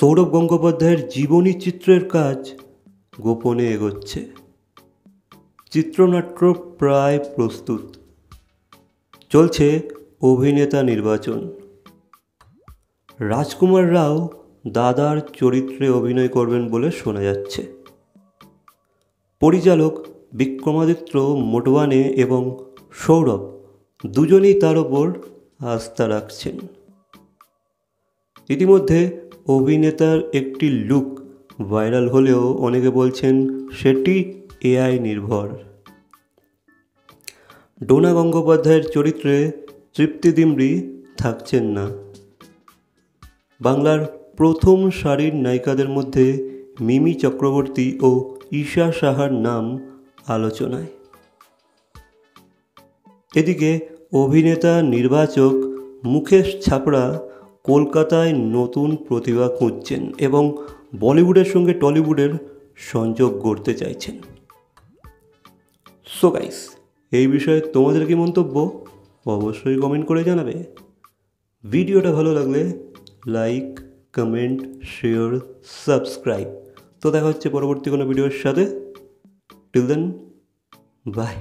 সৌরভ গঙ্গোপাধ্যায়ের জীবনী চিত্রের কাজ গোপনে এগোচ্ছে। চিত্রনাট্য প্রায় প্রস্তুত, চলছে অভিনেতা নির্বাচন। রাজকুমার রাও দাদার চরিত্রে অভিনয় করবেন বলে শোনা যাচ্ছে। পরিচালক বিক্রমাদিত্য মোটওয়ানে এবং সৌরভ দুজনেই তার ওপর আস্থা রাখছেন। ইতিমধ্যে অভিনেতার একটি লুক ভাইরাল হলেও অনেকে বলছেন সেটি এআই নির্ভর। ডোনা গঙ্গোপাধ্যায়ের চরিত্রে তৃপ্তি ডিমরি থাকছেন না। বাংলার প্রথম সারির নায়িকাদের মধ্যে মিমি চক্রবর্তী ও ঈশা সাহার নাম আলোচনায়। এদিকে অভিনেতা নির্বাচক মুকেশ ছাপড়া কলকাতায় নতুন প্রতিভা খুঁজছেন এবং বলিউডের সঙ্গে টলিউডের সংযোগ গড়তে চাইছেন। সো গাইস, এই বিষয়ে তোমাদের কি মন্তব্য অবশ্যই কমেন্ট করে জানাবে। ভিডিওটা ভালো লাগলে লাইক, কমেন্ট, শেয়ার, সাবস্ক্রাইব। তো দেখা হচ্ছে পরবর্তী কোনো ভিডিওর সাথে। Till then, by.